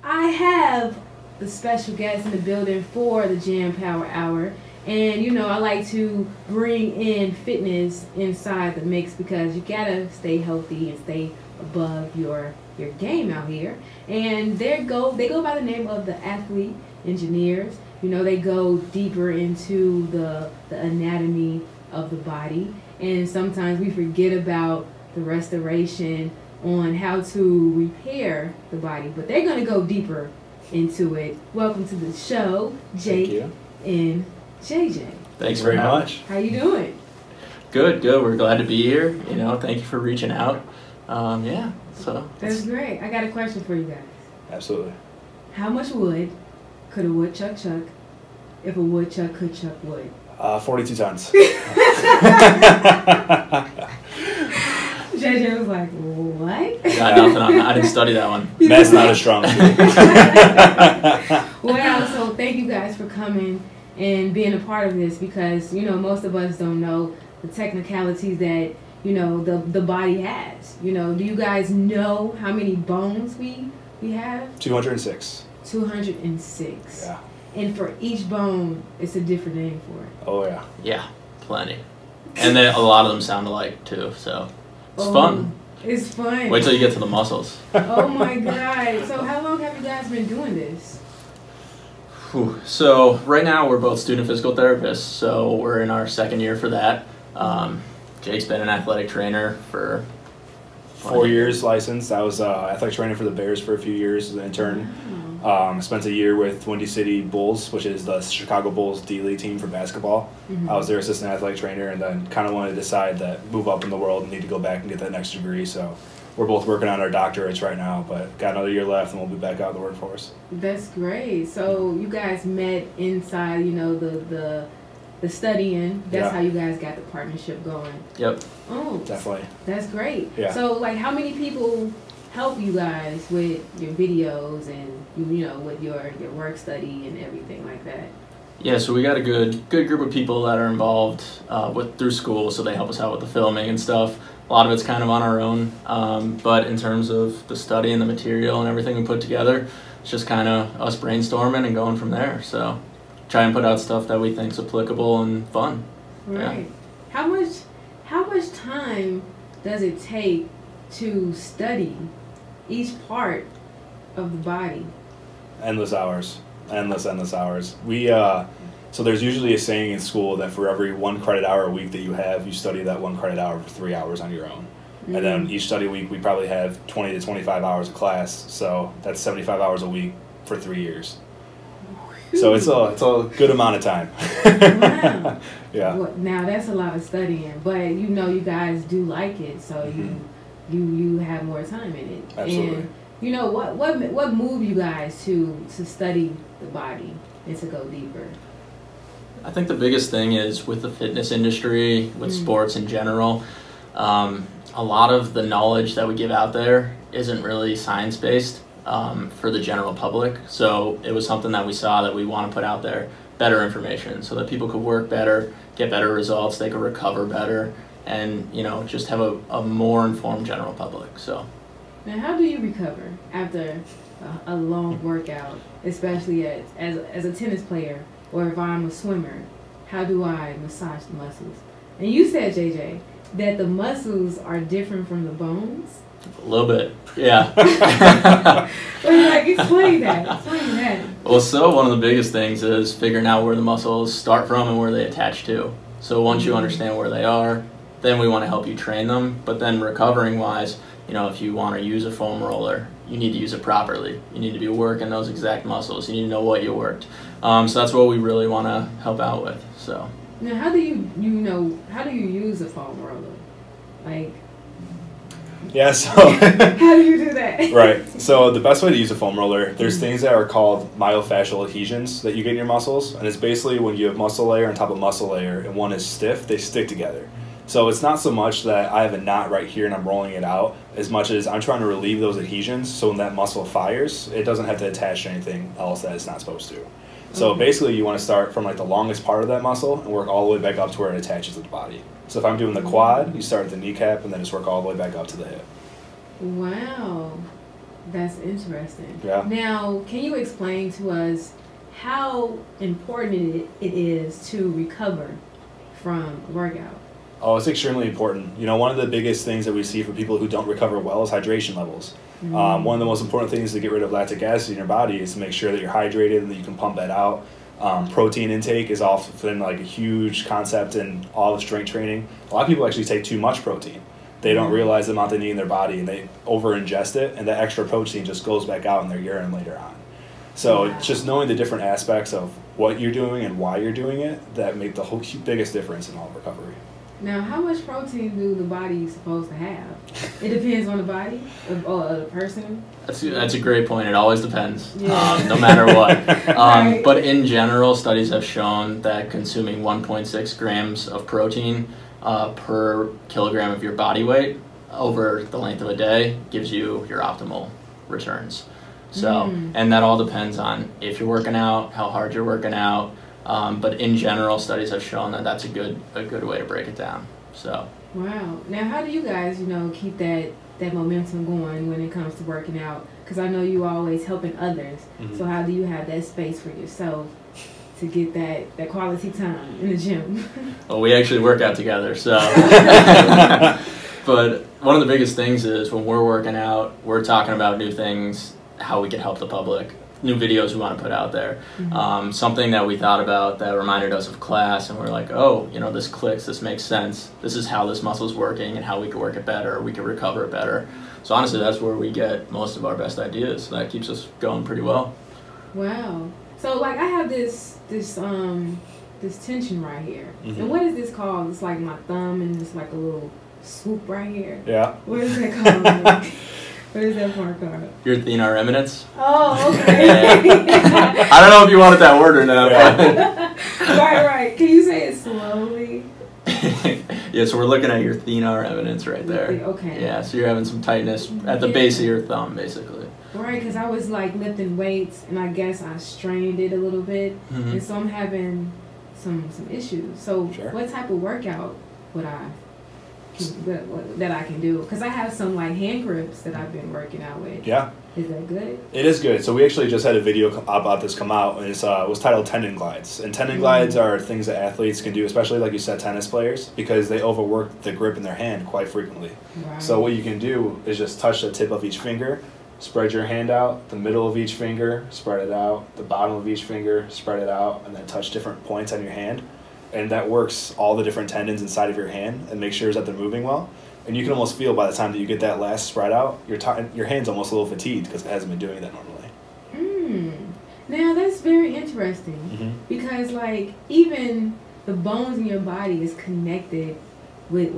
I have the special guest in the building for the Jam Power Hour. And, you know, I like to bring in fitness inside the mix because you gotta stay healthy and stay above your game out here. And they go by the name of the Athlete Engineers. You know, they go deeper into the anatomy of the body. And sometimes we forget about the restoration on how to repair the body. But they're gonna go deeper into it. Welcome to the show, Jake and JJ. Thanks very much. How you doing? Good. We're glad to be here. You know, thank you for reaching out. So that's great. I got a question for you guys. Absolutely. How much wood could a woodchuck chuck if a woodchuck could chuck wood? 42 tons. JJ was like, what? Got nothing on that. I didn't study that one. Math's not as strong. Well, so thank you guys for coming and being a part of this because, you know, most of us don't know the technicalities that, you know, the body has. You know, do you guys know how many bones we have? 206. 206. Yeah. And for each bone, it's a different name for it. Oh, yeah. Yeah, plenty. And then a lot of them sound alike, too, so it's fun. It's fun. Wait till you get to the muscles. Oh, my God. So how long have you guys been doing this? So right now we're both student physical therapists, so we're in our second year for that. Jake's been an athletic trainer for 4 years licensed. I was athletic trainer for the Bears for a few years as an intern. Spent a year with Windy City Bulls, which is the Chicago Bulls D-League team for basketball. I was their assistant athletic trainer and then kind of wanted to decide that move up in the world and need to go back and get that next degree. So we're both working on our doctorates right now, but got another year left and we'll be back out in the workforce. That's great. So you guys met inside, you know, the studying. That's how you guys got the partnership going. Yep. Oh, definitely. That's great. Yeah. So, like, how many people help you guys with your videos and, you know, with your work study and everything like that? Yeah, so we got a good group of people that are involved through school, so they help us out with the filming and stuff. A lot of it's kind of on our own, but in terms of the study and the material and everything we put together, it's just kind of us brainstorming and going from there. So try and put out stuff that we think is applicable and fun. Right. Yeah. How much time does it take to study each part of the body? Endless hours. Endless hours. So there's usually a saying in school that for every 1 credit hour a week that you have, you study that 1 credit hour for 3 hours on your own. And then each study week, we probably have 20 to 25 hours of class. So that's 75 hours a week for 3 years. So it's a good amount of time. Wow. Yeah. Well, now that's a lot of studying, but you know you guys do like it, so you have more time in it. Absolutely. And you know what moved you guys to study the body and to go deeper? I think the biggest thing is with the fitness industry, with sports in general, a lot of the knowledge that we give out there isn't really science-based for the general public. So it was something that we saw that we want to put out there, better information, so that people could work better, get better results, they could recover better, and, you know, just have a more informed general public. So. Now, how do you recover after a long workout, especially as a tennis player? Or if I'm a swimmer, how do I massage the muscles? And you said, JJ, that the muscles are different from the bones? A little bit, yeah. Like, explain that. Well, so one of the biggest things is figuring out where the muscles start from and where they attach to. So once you understand where they are, then we want to help you train them. But then recovering-wise, you know, if you want to use a foam roller, you need to use it properly. You need to be working those exact muscles. You need to know what you worked. So that's what we really want to help out with. So. Now, how do you use a foam roller? Like. Yeah. So. How do you do that? Right. So the best way to use a foam roller, there's things that are called myofascial adhesions that you get in your muscles, and it's basically when you have muscle layer on top of muscle layer, and one is stiff, they stick together. So it's not so much that I have a knot right here and I'm rolling it out, as much as I'm trying to relieve those adhesions so when that muscle fires, it doesn't have to attach to anything else that it's not supposed to. So basically you want to start from like the longest part of that muscle and work all the way back up to where it attaches to the body. So if I'm doing the quad, you start at the kneecap and then just work all the way back up to the hip. Wow. That's interesting. Yeah. Now, can you explain to us how important it is to recover from a workout? Oh, it's extremely important. You know, one of the biggest things that we see for people who don't recover well is hydration levels. One of the most important things to get rid of lactic acid in your body is to make sure that you're hydrated and that you can pump that out. Protein intake is often like a huge concept in all of strength training. A lot of people actually take too much protein. They don't realize the amount they need in their body, and they over ingest it, and that extra protein just goes back out in their urine later on. So it's just knowing the different aspects of what you're doing and why you're doing it that make the whole biggest difference in all recovery. Now, how much protein do the body supposed to have? It depends on the body of the person. That's a great point. It always depends, Yeah. no matter what. Right. But in general, studies have shown that consuming 1.6 grams of protein per kilogram of your body weight over the length of a day gives you your optimal returns. So, and that all depends on if you're working out, how hard you're working out. But in general, studies have shown that that's a good way to break it down. So. Wow. Now, how do you guys, keep that momentum going when it comes to working out? Because I know you always helping others. So how do you have that space for yourself to get that quality time in the gym? Well, we actually work out together, so. But one of the biggest things is when we're working out, we're talking about new things, how we can help the public, new videos we want to put out there. Something that we thought about that reminded us of class, and we're like, oh, this clicks, this makes sense. This is how this muscle's working and how we can work it better, or we can recover it better. So honestly, that's where we get most of our best ideas. So that keeps us going pretty well. Wow. So I have this tension right here. And what is this called? It's like my thumb and it's like a little swoop right here. Yeah. What is that called? What is that part called? Your thenar eminence. Oh, okay. Yeah. I don't know if you wanted that word or not. Yeah. Right. Can you say it slowly? Yeah, so we're looking at your thenar eminence right there. Okay. Yeah, so you're having some tightness at the base of your thumb, basically. Right, because I was lifting weights, and I guess I strained it a little bit, and so I'm having some issues. So, Sure. What type of workout would that I can do? Because I have some hand grips that I've been working out with. Yeah. Is that good? It is good. So we actually just had a video about this come out, and it was titled Tendon Glides. And tendon glides are things that athletes can do, especially like you said, tennis players, because they overwork the grip in their hand quite frequently. Right. So what you can do is just touch the tip of each finger, spread your hand out, the middle of each finger, spread it out, the bottom of each finger, spread it out, and then touch different points on your hand. And that works all the different tendons inside of your hand and make sure that they're moving well. And you can almost feel by the time that you get that last spread out, your hand's almost a little fatigued because it hasn't been doing that normally. Now that's very interesting because even the bones in your body is connected with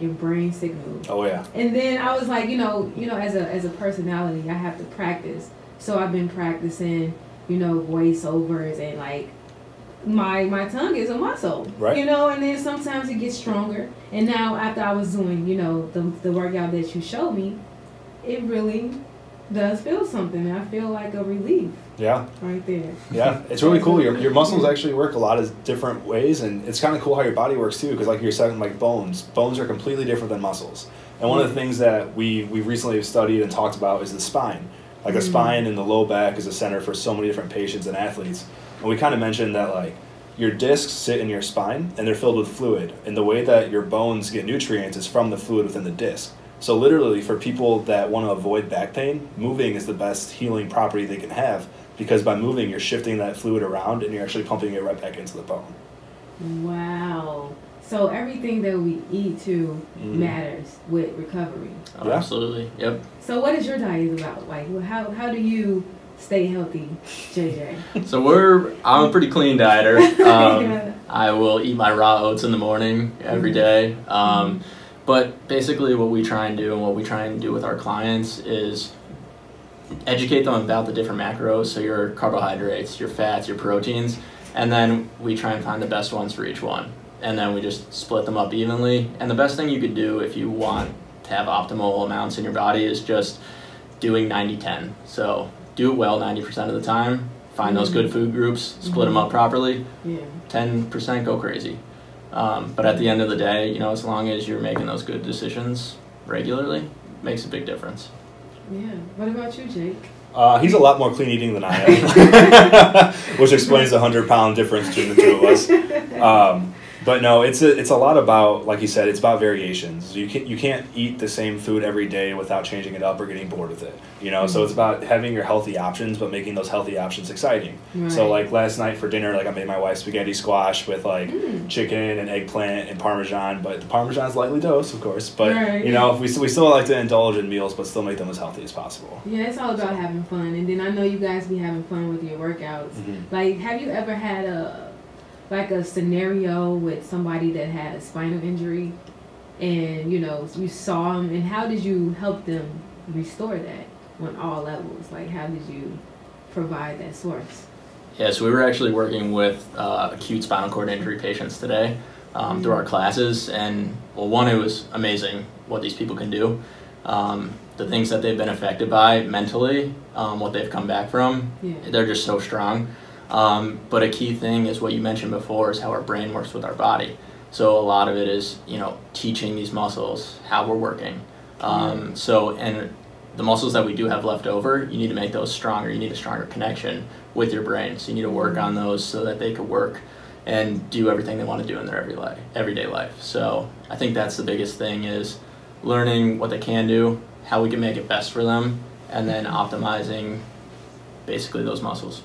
your brain signals. Oh yeah. And then I was like, as a personality, I have to practice. So I've been practicing, voiceovers and my tongue is a muscle, right? And then sometimes it gets stronger. And now after I was doing, the workout that you showed me, it really does feel something. I feel like a relief. Yeah. Right there. Yeah, it's really cool. Your muscles actually work a lot of different ways, and it's kind of cool how your body works too. Because like you're saying, bones are completely different than muscles. And one of the things that we recently studied and talked about is the spine. The spine and the low back is a center for so many different patients and athletes. And we kind of mentioned that your discs sit in your spine and they're filled with fluid. And the way that your bones get nutrients is from the fluid within the disc. So literally for people that want to avoid back pain, moving is the best healing property they can have, because by moving you're shifting that fluid around and you're actually pumping it right back into the bone. Wow. So everything that we eat too matters with recovery. Oh, yeah. Absolutely. Yep. So what is your diet about? How do you stay healthy, JJ? So I'm a pretty clean dieter. I will eat my raw oats in the morning every day. But basically what we try and do with our clients is educate them about the different macros, so your carbohydrates, your fats, your proteins, and then we try and find the best ones for each one. And then we just split them up evenly. And the best thing you could do if you want to have optimal amounts in your body is just doing 90-10. So do it well 90% of the time, find those good food groups, split them up properly, 10% go crazy. But at the end of the day, as long as you're making those good decisions regularly, it makes a big difference. Yeah. What about you, Jake? He's a lot more clean eating than I am, which explains the 100-pound difference between the two of us. But no, it's a lot about, like you said, it's about variations. You can't eat the same food every day without changing it up or getting bored with it. You know, so it's about having your healthy options, but making those healthy options exciting. Right. So like last night for dinner, like I made my wife spaghetti squash with like chicken and eggplant and Parmesan, but the Parmesan's lightly dosed, of course. But Right. you know, we still like to indulge in meals, but still make them as healthy as possible. Yeah, it's all about having fun. And then I know you guys be having fun with your workouts. Like, have you ever had a scenario with somebody that had a spinal injury and, you know, you saw them, and how did you help them restore that on all levels? Like, how did you provide that source? Yeah, so we were actually working with acute spinal cord injury patients today through our classes, and well, one, it was amazing what these people can do, the things that they've been affected by mentally, what they've come back from. Yeah. They're just so strong. But a key thing is what you mentioned before, is how our brain works with our body. So a lot of it is, you know, teaching these muscles how we're working. So, and the muscles that we do have left over, you need to make those stronger. You need a stronger connection with your brain. So you need to work on those so that they could work and do everything they want to do in their everyday life. So I think that's the biggest thing, is learning what they can do, how we can make it best for them, and then optimizing basically those muscles.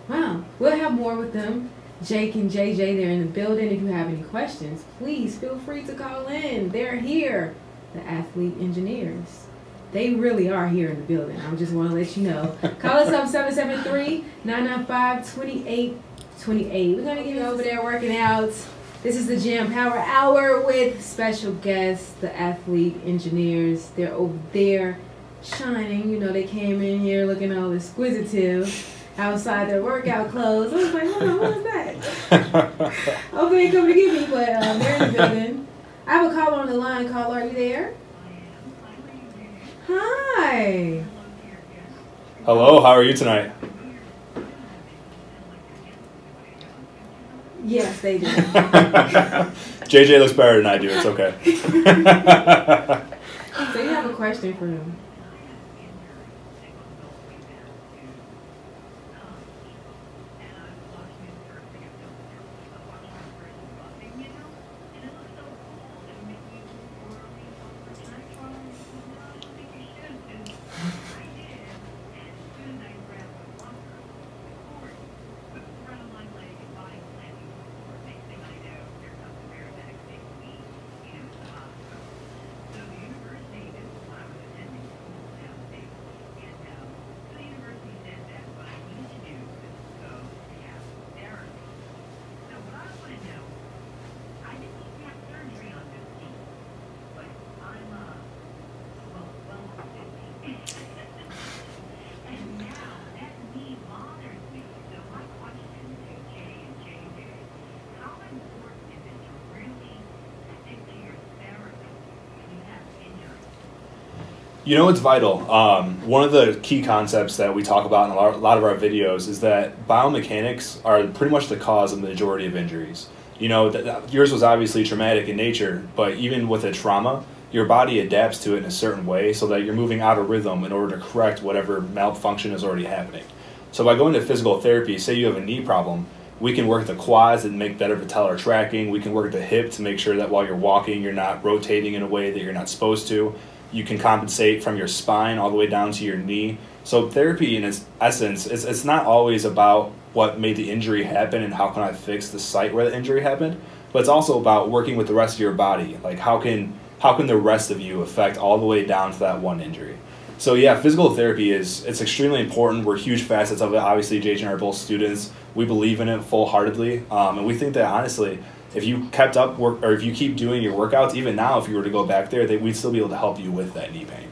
Wow. We'll have more with them. Jake and JJ, they're in the building. If you have any questions, please feel free to call in. They're here, the Athlete Engineers. They really are here in the building. I just want to let you know. Call us up 773-995-2828. We're going to get you over there working out. This is the Gym Power Hour with special guests, the Athlete Engineers. They're over there shining. You know, they came in here looking all exquisitive outside their workout clothes. I was like, hold on, what is that? Hope they ain't coming to get me, but they're in the building. I have a caller on the line. Caller, are you there? Hi. Hello, how are you tonight? Yes, they do. JJ looks better than I do. It's okay. So you have a question for him. You know, it's vital. One of the key concepts that we talk about in a lot of our videos is that biomechanics are pretty much the cause of the majority of injuries. You know, yours was obviously traumatic in nature, but even with a trauma, your body adapts to it in a certain way so that you're moving out of rhythm in order to correct whatever malfunction is already happening. So by going to physical therapy, say you have a knee problem, we can work the quads and make better patellar tracking. We can work the hip to make sure that while you're walking, you're not rotating in a way that you're not supposed to. You can compensate from your spine all the way down to your knee. So therapy, in its essence, it's not always about what made the injury happen and how can I fix the site where the injury happened, but it's also about working with the rest of your body. Like how can the rest of you affect all the way down to that one injury? So yeah, physical therapy it's extremely important. We're huge facets of it. Obviously, JJ and I are both students. We believe in it full-heartedly, and we think that honestly, if you kept up or if you keep doing your workouts, even now, if you were to go back there, we'd still be able to help you with that knee pain.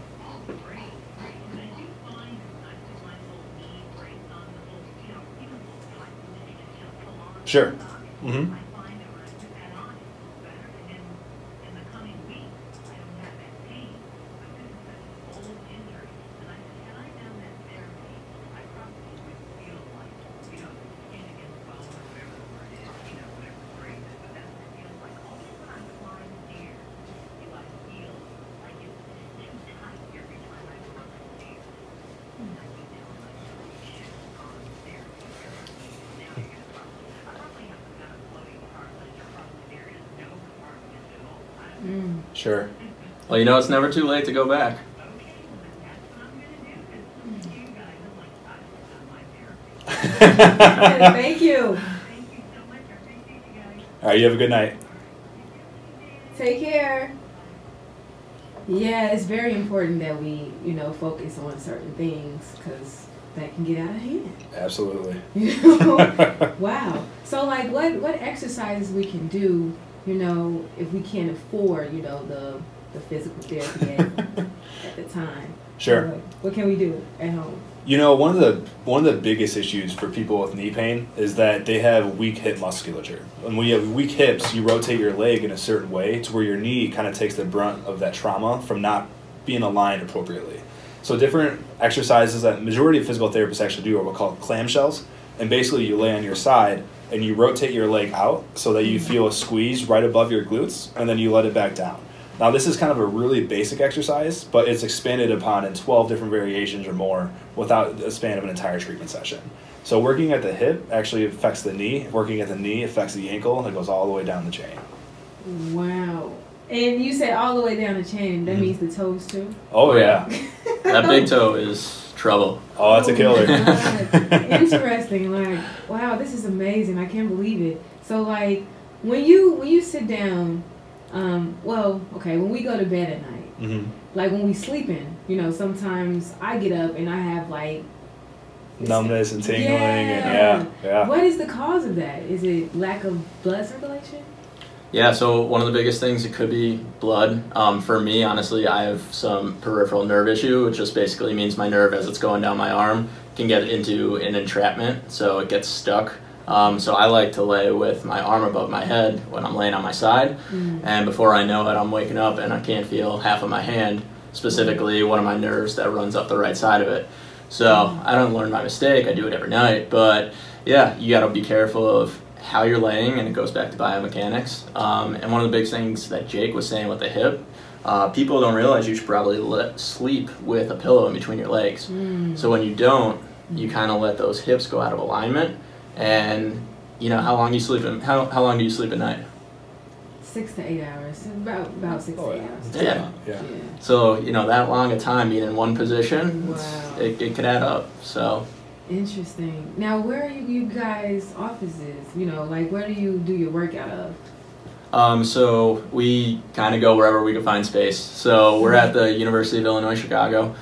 Sure. Mm-hmm. Sure. Well, you know, it's never too late to go back. Thank you. All right, you have a good night. Take care. Yeah, it's very important that we, you know, focus on certain things because that can get out of hand. Absolutely. You know? Wow. So, like, what exercises we can do, you know, if we can't afford, you know, the physical therapy at the time? Sure. So, what can we do at home? You know, one of the biggest issues for people with knee pain is that they have weak hip musculature. And when you have weak hips, you rotate your leg in a certain way to where your knee kind of takes the brunt of that trauma from not being aligned appropriately. So different exercises that majority of physical therapists actually do are what called clamshells. And basically you lay on your side and you rotate your leg out so that you feel a squeeze right above your glutes, and then you let it back down. Now this is kind of a really basic exercise, but it's expanded upon in 12 different variations or more without a span of an entire treatment session. So working at the hip actually affects the knee, working at the knee affects the ankle, and it goes all the way down the chain. Wow. And you said all the way down the chain. That means the toes too? Oh yeah. That big toe is trouble. Oh, that's a killer. Interesting. Like, wow, this is amazing. I can't believe it. So like when you sit down, when we go to bed at night, like when we sleeping, you know, sometimes I get up and I have like numbness and tingling, and yeah. What is the cause of that? Is it lack of blood circulation? Yeah, so one of the biggest things, it could be blood. For me, honestly, I have some peripheral nerve issue, which just basically means my nerve, as it's going down my arm, can get into an entrapment, so it gets stuck. So I like to lay with my arm above my head when I'm laying on my side, and before I know it, I'm waking up and I can't feel half of my hand, specifically one of my nerves that runs up the right side of it. So I don't learn my mistake, I do it every night, but yeah, you gotta be careful of how you're laying, and it goes back to biomechanics. And one of the big things that Jake was saying with the hip, people don't realize you should probably sleep with a pillow in between your legs. So when you don't, you kind of let those hips go out of alignment. And you know, how long do you sleep at night? 6 to 8 hours. About 6 to 8 hours. Yeah. So you know, that long a time being in one position, it could add up. So interesting. Now, where are you guys' offices? You know, like where do you do your work out of? So we kind of go wherever we can find space. So we're at the University of Illinois Chicago.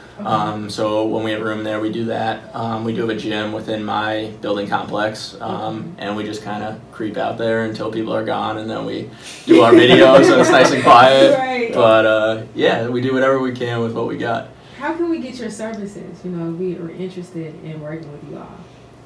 So when we have room there, we do that. We do have a gym within my building complex, and we just kind of creep out there until people are gone, and then we do our videos, and it's nice and quiet. Right. But yeah, we do whatever we can with what we got. How can we get your services? You know, we are interested in working with you all.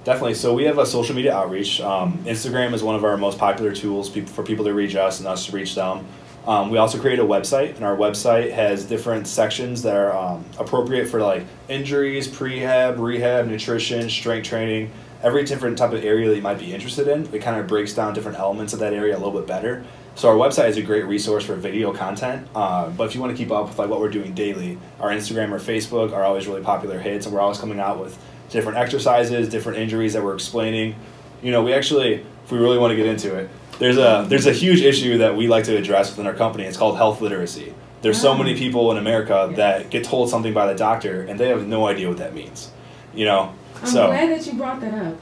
Definitely. So we have a social media outreach. Instagram is one of our most popular tools for people to reach us and us to reach them. We also create a website, and our website has different sections that are appropriate for like injuries, prehab, rehab, nutrition, strength training, every different type of area that you might be interested in. It kind of breaks down different elements of that area a little bit better. So our website is a great resource for video content, but if you want to keep up with like what we're doing daily, our Instagram or Facebook are always really popular hits, and we're always coming out with different exercises, different injuries that we're explaining. You know, we actually, if we really want to get into it, there's a huge issue that we like to address within our company. It's called health literacy. There's so many people in America that get told something by the doctor, and they have no idea what that means. You know, I'm glad that you brought that up,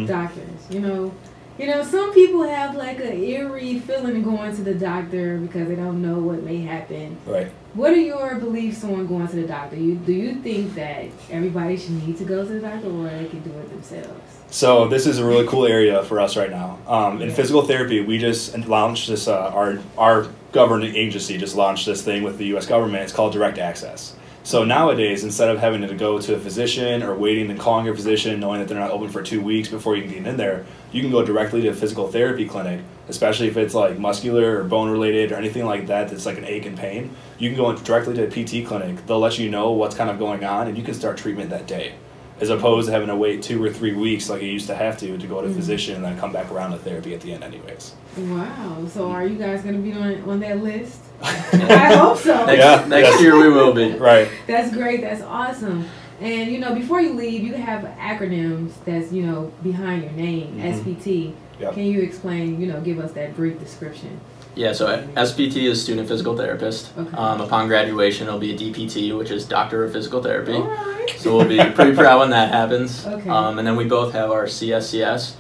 doctors. You know, some people have like an eerie feeling going to the doctor because they don't know what may happen. Right. What are your beliefs on going to the doctor? Do you think that everybody should need to go to the doctor, or they can do it themselves? So this is a really cool area for us right now. In physical therapy, we just launched this, our governing agency just launched this thing with the U.S. government. It's called Direct Access. So nowadays, instead of having to go to a physician or waiting and calling your physician, knowing that they're not open for 2 weeks before you can get in there, you can go directly to a physical therapy clinic, especially if it's like muscular or bone related or anything like that that's like an ache and pain. You can go directly to a PT clinic. They'll let you know what's kind of going on, and you can start treatment that day, as opposed to having to wait 2 or 3 weeks like you used to have to go to a physician and then come back around to therapy at the end anyways. Wow. So are you guys going to be on that list? I hope so. Next year we will be. Right. That's great. That's awesome. And, you know, before you leave, you have acronyms that's, you know, behind your name, SPT. Yep. Can you explain, you know, give us that brief description? Yeah, so SPT is student physical therapist. Okay. Upon graduation, it'll be a DPT, which is Doctor of Physical Therapy. All right. So we'll be pretty proud when that happens. Okay. And then we both have our CSCS,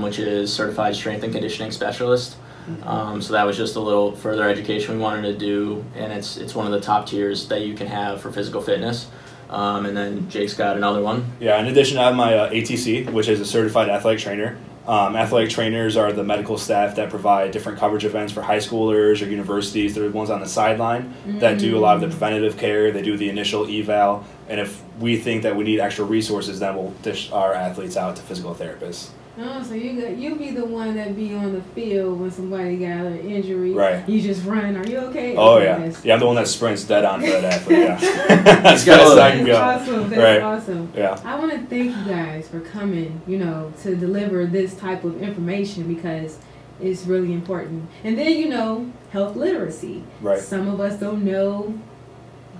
which is Certified Strength and Conditioning Specialist. So that was just a little further education we wanted to do, and it's one of the top tiers that you can have for physical fitness. And then Jake's got another one. Yeah, in addition, I have my ATC, which is a Certified Athletic Trainer. Athletic trainers are the medical staff that provide different coverage events for high schoolers or universities. They're the ones on the sideline that do a lot of the preventative care. They do the initial eval. And if we think that we need extra resources, then we'll dish our athletes out to physical therapists. Oh, so you be the one that be on the field when somebody got an injury. Right. You just run. Are you okay? Oh, Okay, yeah. that's- Yeah, I'm the one that sprints dead on for that athlete, yeah. As got fast as I That's can go. awesome. That's Right. awesome. Yeah. I want to thank you guys for coming, to deliver this type of information because it's really important. And then, health literacy. Right. Some of us don't know.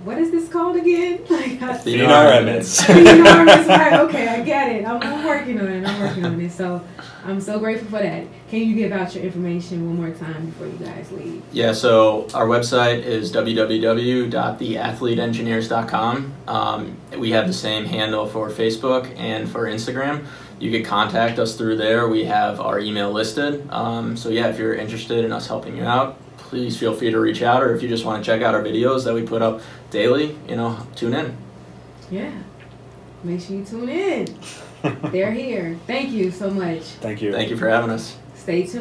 What is this called again? Feeding our remnants. Enormous, right? Okay, I get it. I'm working on it. So I'm so grateful for that. Can you give out your information one more time before you guys leave? Yeah, so our website is www.theathleteengineers.com. We have the same handle for Facebook and for Instagram. You can contact us through there. We have our email listed. So yeah, if you're interested in us helping you out, please feel free to reach out, or if you just want to check out our videos that we put up daily, tune in. Yeah. Make sure you tune in. They're here. Thank you so much. Thank you. Thank you for having us. Stay tuned.